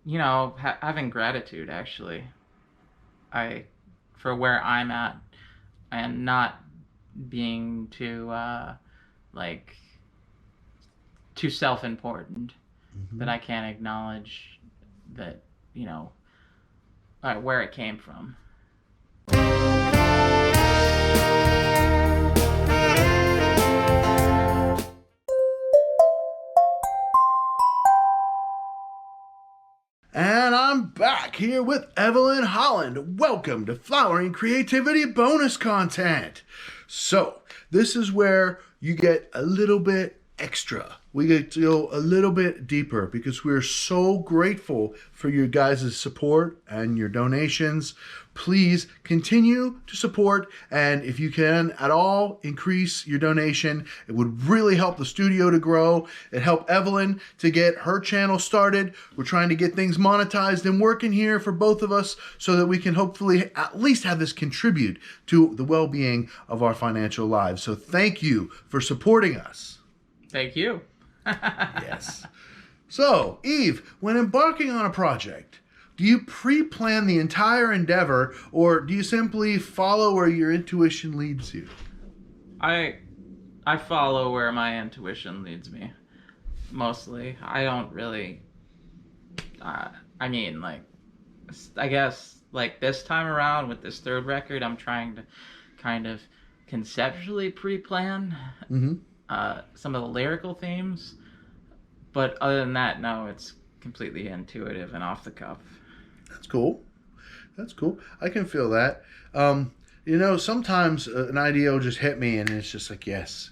having gratitude actually. I for where I'm at and not being like too self-important that Hmm. I can't acknowledge that you know where it came from. And I'm back here with Evelyn Holland. Welcome to Flowering Creativity bonus content. So, this is where you get a little bit extra. We get to go a little bit deeper because we're so grateful for your guys' support and your donations. Please continue to support, and if you can at all increase your donation, it would really help the studio to grow. It helped Evelyn to get her channel started. We're trying to get things monetized and working here for both of us so that we can hopefully at least have this contribute to the well-being of our financial lives. So thank you for supporting us. Thank you. Yes. So, Eve, when embarking on a project, do you pre-plan the entire endeavor, or do you simply follow where your intuition leads you? I I follow where my intuition leads me mostly. I don't really. Uh, I mean, like, I guess like this time around with this third record, I'm trying to kind of conceptually pre-plan Mm-hmm. some of the lyrical themes, but other than that, no, it's completely intuitive and off the cuff. That's cool. That's cool. I can feel that. Sometimes an idea will just hit me and it's just like, yes.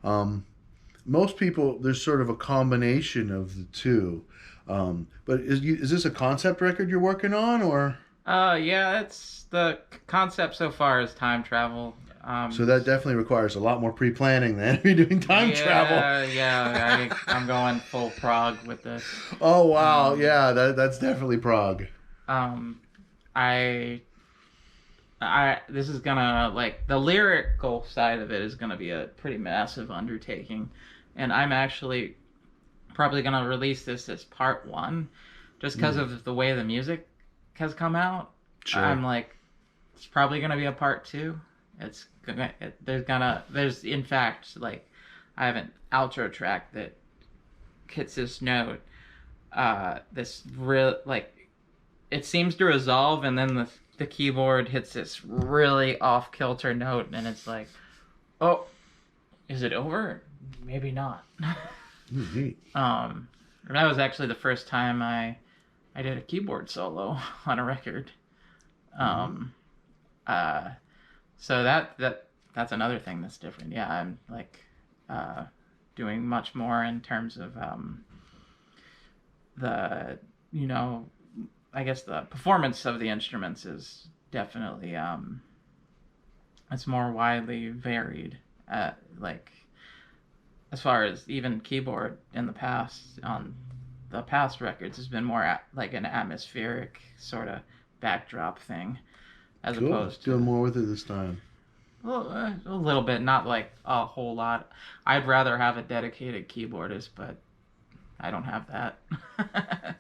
Um, Most people, there's sort of a combination of the two. But is this a concept record you're working on, or? Yeah, it's the concept so far is time travel. So that definitely requires a lot more pre-planning than if you're doing time travel. I'm going full prog with this. Oh wow, Um, yeah, that's definitely Prague. um, I, this is gonna like the lyrical side of it is gonna be a pretty massive undertaking, and I'm actually probably gonna release this as part one, just because Mm, of the way the music has come out. sure. I'm like, it's probably gonna be a part two. There's in fact like I have an outro track that hits this note. This real like it seems to resolve, and then the keyboard hits this really off kilter note, and it's like, oh, is it over? Maybe not. Mm, neat. And that was actually the first time I did a keyboard solo on a record. Mm-hmm. Um, uh, so that's another thing that's different. Yeah, I'm like uh, doing much more in terms of the you know I guess the performance of the instruments is definitely it's more widely varied. Like as far as even keyboard in the past on the past records has been more like an atmospheric sort of backdrop thing as Cool. opposed Doing to more with it this time. a little bit, not like a whole lot. I'd rather have a dedicated keyboardist, but I don't have that.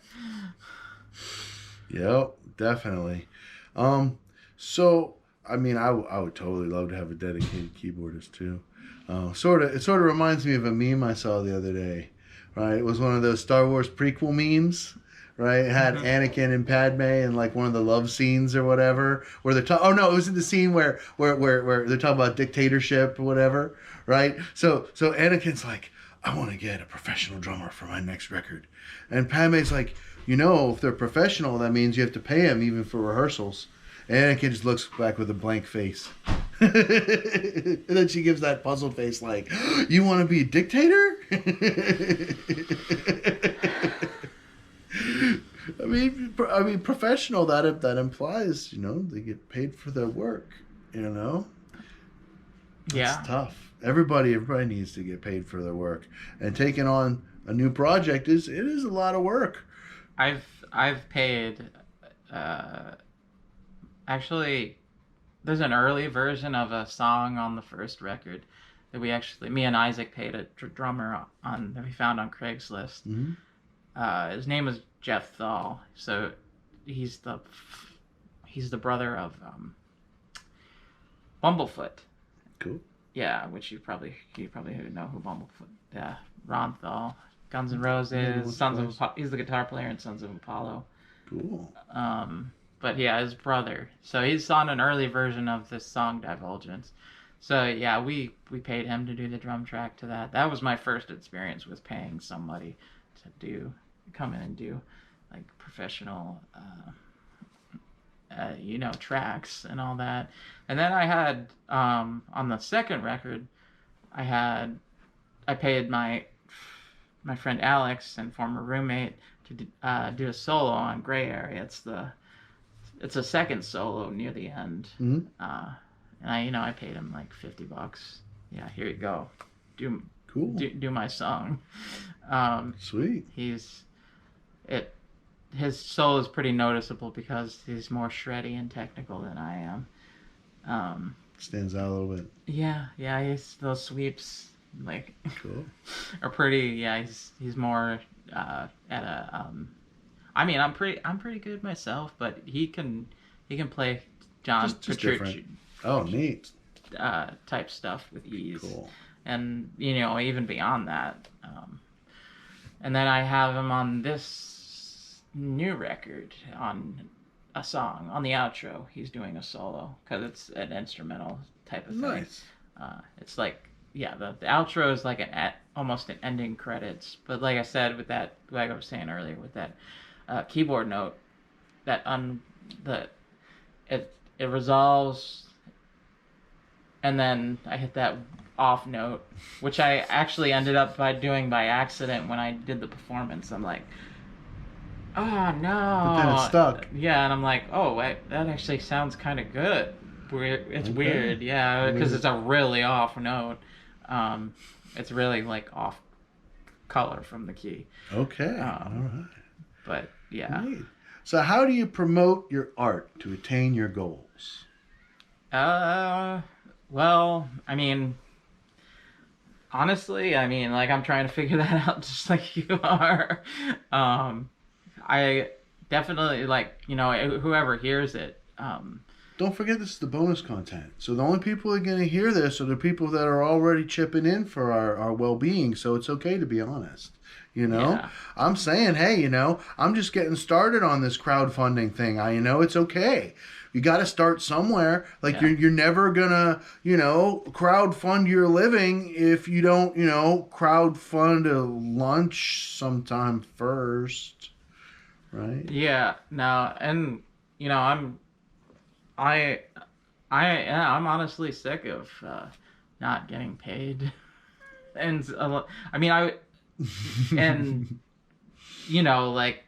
Yep, definitely. Um, so I mean, I would totally love to have a dedicated keyboardist too. It sort of reminds me of a meme I saw the other day. Right, it was one of those Star Wars prequel memes. Right, it had Mhm. Anakin and Padme and like one of the love scenes or whatever, where they're talking. Oh no, it was in the scene where they're talking about dictatorship or whatever. Right, so Anakin's like, I want to get a professional drummer for my next record, and Padme's like, if they're professional, that means you have to pay them even for rehearsals. And Anakin just looks back with a blank face. And then she gives that puzzled face like, you want to be a dictator? I mean, professional. That implies, they get paid for their work. You know, that's Yeah, tough. Everybody needs to get paid for their work, and taking on a new project is a lot of work. I've paid. Uh, Actually, there's an early version of a song on the first record that me and Isaac paid a drummer on that we found on Craigslist. Mm-hmm. His name is Jeff Thal. So he's the he's the brother of Bumblefoot. Cool. Yeah, which you probably know who Bumblefoot. Yeah, Ron Thal, Guns N' Maybe Roses, once or twice. He's the guitar player in Sons of Apollo. Cool. But yeah, his brother. So he's on an early version of this song, Divulgence. So yeah, we paid him to do the drum track to that. That was my first experience with paying somebody to come in and do like professional, tracks and all that. And then I had on the second record, I paid my friend Alex and former roommate to do a solo on Gray Area. It's a second solo near the end. Mm-hmm. And I paid him like $50. Yeah, here you go. Cool. Do my song. Sweet. His solo is pretty noticeable because he's more shreddy and technical than I am. Stands out a little bit. Yeah, those sweeps like Cool. are pretty. Yeah, he's more at a. I mean, I'm pretty good myself, but he can play John Just different. Oh, neat. Type stuff with ease. Cool. And even beyond that. And then I have him on this new record on a song on the outro. He's doing a solo because it's an instrumental type of thing. Nice. It's like the outro is like almost an ending credits. But like I said, with that, like I was saying earlier, with that keyboard note, it resolves, and then I hit that off note, which I actually ended up doing by accident when I did the performance. I'm like, oh no! But then it's stuck. Yeah, and I'm like, oh wait, that actually sounds kind of good. It's weird, yeah, because it's a really off note. It's really like off color from the key. Okay. All right. But yeah. Neat. So how do you promote your art to attain your goals? Well, I mean, honestly, like I'm trying to figure that out just like you are. I definitely whoever hears it. Don't forget this is the bonus content. So the only people that are going to hear this are the people that are already chipping in for our well-being. So it's okay to be honest. Yeah. I'm saying, hey, I'm just getting started on this crowdfunding thing. It's okay. You got to start somewhere. Like you're never gonna, crowdfund your living if you don't, crowdfund a lunch sometime first, right? Yeah. No, and I'm honestly sick of not getting paid, and like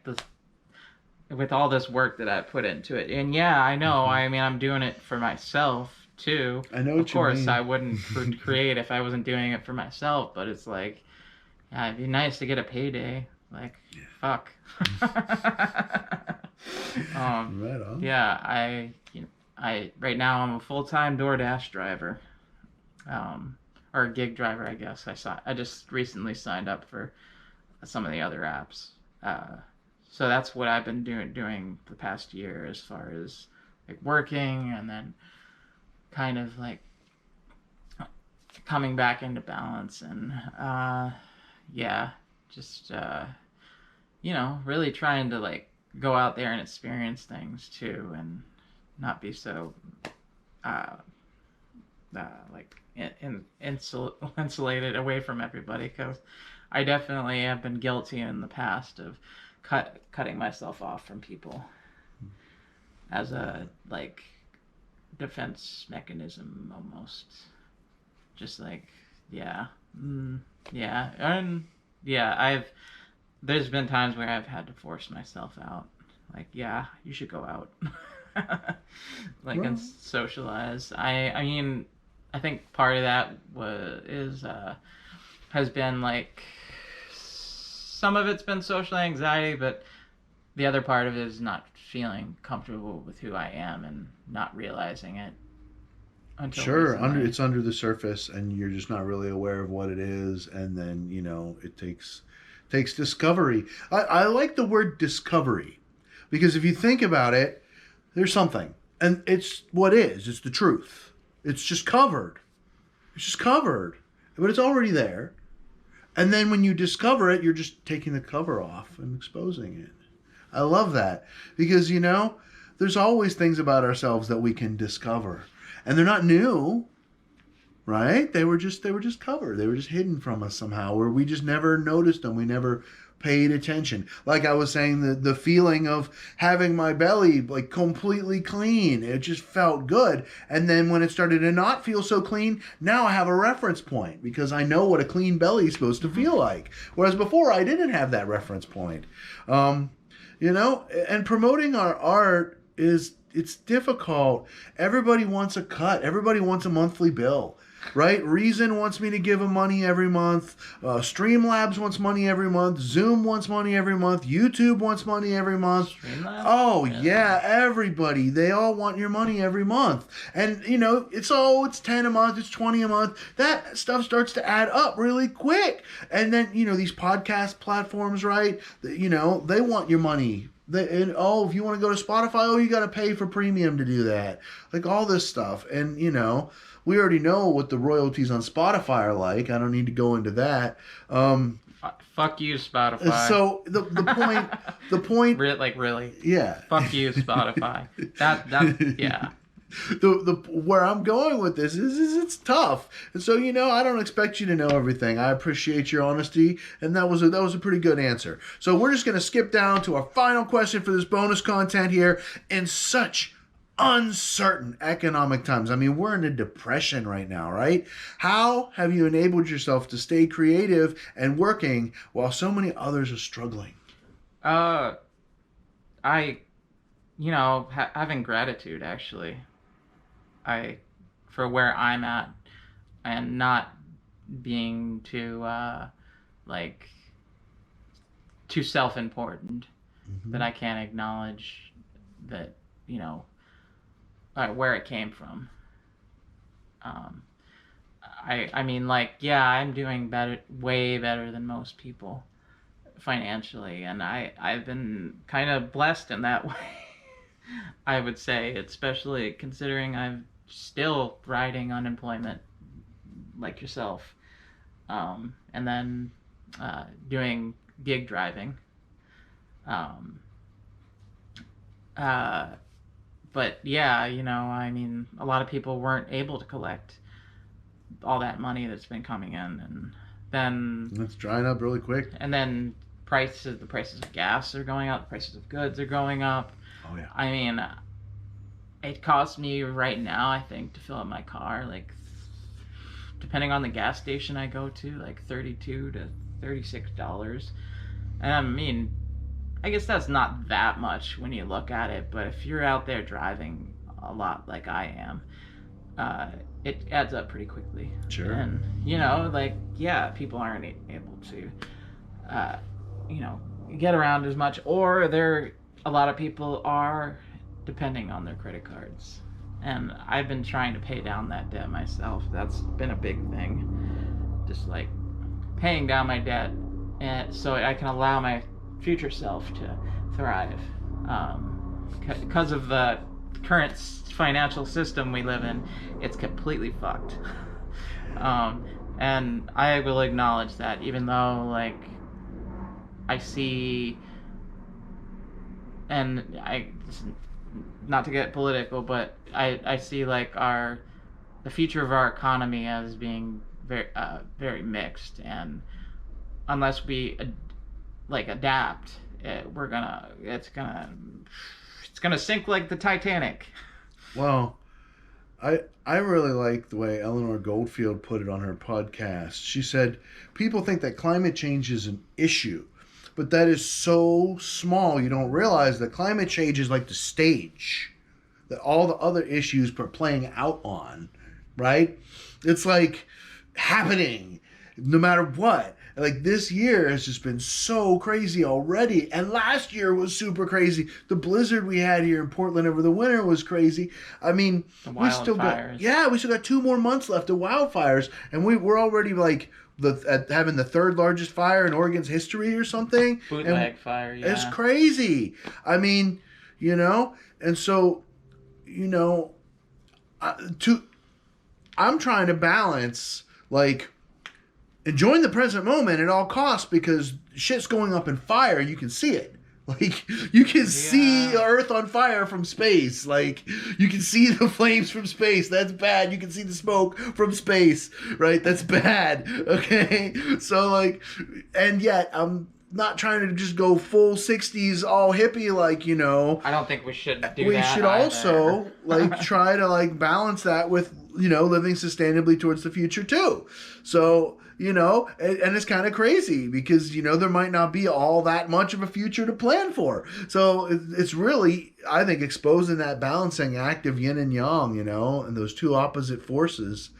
with all this work that I put into it, and I know, I'm doing it for myself too. I know what you mean. Of course, I wouldn't create if I wasn't doing it for myself, but it's like, yeah, it'd be nice to get a payday. Like, fuck. Right on. Yeah, I right now I'm a full-time DoorDash driver, or a gig driver, I guess. I just recently signed up for some of the other apps. So that's what I've been doing the past year as far as like working, and then kind of like coming back into balance, and just really trying to like go out there and experience things too, and not be so insulated away from everybody, because I definitely have been guilty in the past of cutting myself off from people as a like defense mechanism almost. Just like, and there's been times where I've had to force myself out. Like, you should go out. And socialize. I think part of that has been like, some of it's been social anxiety, but the other part of it is not feeling comfortable with who I am and not realizing it until it's under the surface, and you're just not really aware of what it is, and then it takes Takes discovery. I like the word discovery because if you think about it, there's something. And it's what is. It's the truth. It's just covered. It's just covered. But it's already there. And then when you discover it, you're just taking the cover off and exposing it. I love that. Because, there's always things about ourselves that we can discover. And they're not new. Right? They were just covered. They were just hidden from us somehow, or we just never noticed them. We never paid attention. Like I was saying, the feeling of having my belly like completely clean. It just felt good. And then when it started to not feel so clean, now I have a reference point because I know what a clean belly is supposed to feel like. Whereas before I didn't have that reference point. And promoting our art it's difficult. Everybody wants a cut. Everybody wants a monthly bill. Right? Reason wants me to give them money every month. Streamlabs wants money every month. Zoom wants money every month. YouTube wants money every month. Streamlabs? Oh, yeah. Everybody. They all want your money every month. And, it's 10 a month. It's 20 a month. That stuff starts to add up really quick. And then, these podcast platforms, right? They want your money. If you want to go to Spotify, you got to pay for premium to do that. Like all this stuff. And, we already know what the royalties on Spotify are like. I don't need to go into that. Fuck you, Spotify. So the point. Really? Yeah. Fuck you, Spotify. Yeah. Where I'm going with this is it's tough. And so, I don't expect you to know everything. I appreciate your honesty. And that was a pretty good answer. So we're just going to skip down to our final question for this bonus content here. In such uncertain economic times. I mean, we're in a depression right now, right? How have you enabled yourself to stay creative and working while so many others are struggling? Having gratitude, actually. For where I'm at and not being too self-important that I can't acknowledge that, where it came from. I'm doing way better than most people financially, and I've been kind of blessed in that way. I would say, especially considering I'm still riding unemployment like yourself, and then doing gig driving. But yeah, a lot of people weren't able to collect all that money that's been coming in, and then it's drying up really quick. And then the prices of gas are going up, the prices of goods are going up. Oh yeah. It costs me right now, I think, to fill up my car, like, depending on the gas station I go to, like $32 to $36. And I guess that's not that much when you look at it, but if you're out there driving a lot like I am, it adds up pretty quickly. Sure. And, people aren't able to, get around as much, or a lot of people are depending on their credit cards. And I've been trying to pay down that debt myself. That's been a big thing. Just like paying down my debt, and so I can allow my future self to thrive. Because of the current financial system we live in, it's completely fucked. And I will acknowledge that, even though I see, and not to get political, but I see the future of our economy as being very very mixed, and unless we adapt, it's gonna sink like the Titanic. Well, I really like the way Eleanor Goldfield put it on her podcast. She said, people think that climate change is an issue, but that is so small. You don't realize that climate change is like the stage that all the other issues are playing out on, right? It's like happening no matter what. Like this year has just been so crazy already. And last year was super crazy. The blizzard we had here in Portland over the winter was crazy. We still got 2 more months left of wildfires. And we're already having the third largest fire in Oregon's history or something. Bootleg fire, yeah. It's crazy. I mean, and so, I'm trying to balance like enjoying the present moment at all costs because shit's going up in fire. You can see it. Like, you can see Earth on fire from space. Like, you can see the flames from space. That's bad. You can see the smoke from space, right? That's bad. Okay? So, like, and yet, I'm not trying to just go full 60s all hippie, like, I don't think we should do we that. We should either. also, like, try to, like, balance that with, living sustainably towards the future, too. So, and it's kind of crazy because, there might not be all that much of a future to plan for. So it's really, I think, exposing that balancing act of yin and yang, and those two opposite forces,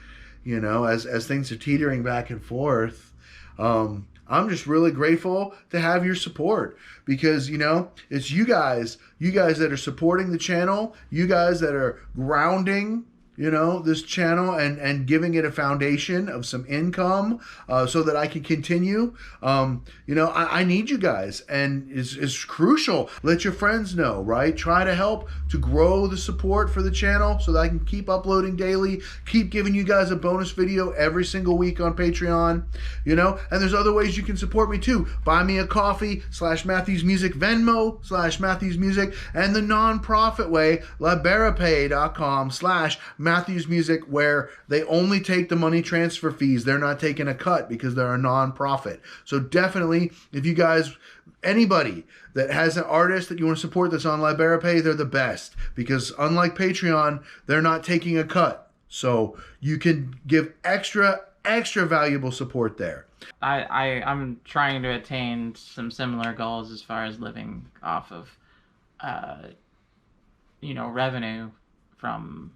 as things are teetering back and forth. I'm just really grateful to have your support because, it's you guys that are supporting the channel, you guys that are grounding this channel and giving it a foundation of some income so that I can continue. I need you guys, and it's crucial. Let your friends know, right? Try to help to grow the support for the channel so that I can keep uploading daily, keep giving you guys a bonus video every single week on Patreon, and there's other ways you can support me too. Buy me a coffee /Matthews Music, Venmo /Matthews Music, and the nonprofit way, liberapay.com/Matthews Music, where they only take the money transfer fees. They're not taking a cut because they're a non-profit. So definitely, if you guys, anybody that has an artist that you want to support that's on LiberaPay, they're the best because unlike Patreon, they're not taking a cut. So you can give extra valuable support there. I'm trying to attain some similar goals as far as living off of, revenue from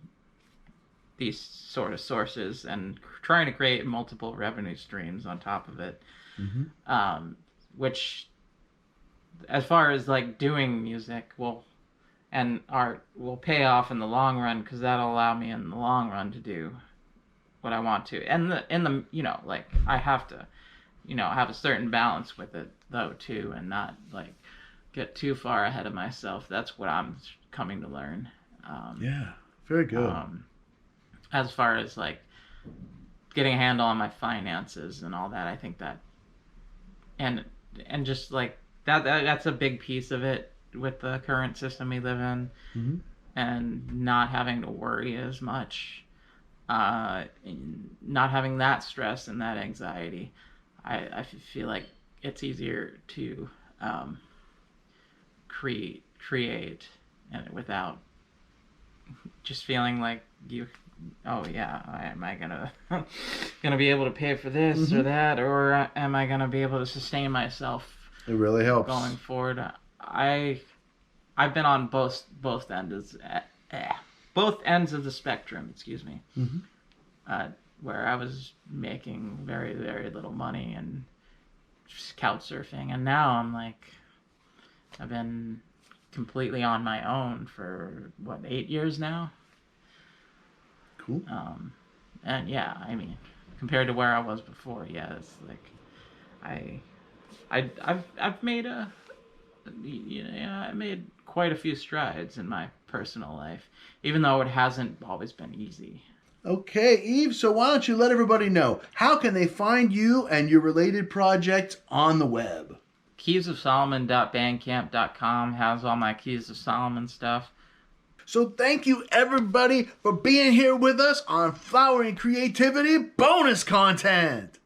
these sort of sources and trying to create multiple revenue streams on top of it. Mm-hmm. Which, as far as like doing music and art will pay off in the long run because that'll allow me in the long run to do what I want to. And like I have to, have a certain balance with it though too, and not like get too far ahead of myself. That's what I'm coming to learn. Yeah, very good. As far as like getting a handle on my finances and all that, I think that, and just like that's a big piece of it with the current system we live in, mm-hmm. and not having to worry as much, not having that stress and that anxiety. I feel like it's easier to create and without just feeling like am I gonna be able to pay for this, mm-hmm. or that, or am I gonna be able to sustain myself? It really helps going forward. I've been on both ends of the spectrum. Excuse me. Mm-hmm. Where I was making very, very little money and just couch surfing, and now I'm like, I've been completely on my own for 8 years now. Cool. And yeah, I mean, compared to where I was before, yeah, it's like I've made I made quite a few strides in my personal life, even though it hasn't always been easy. Okay, Eve, so why don't you let everybody know, how can they find you and your related projects on the web? keysofsolomon.bandcamp.com has all my Keys of Solomon stuff. So thank you, everybody, for being here with us on Flowering Creativity bonus content.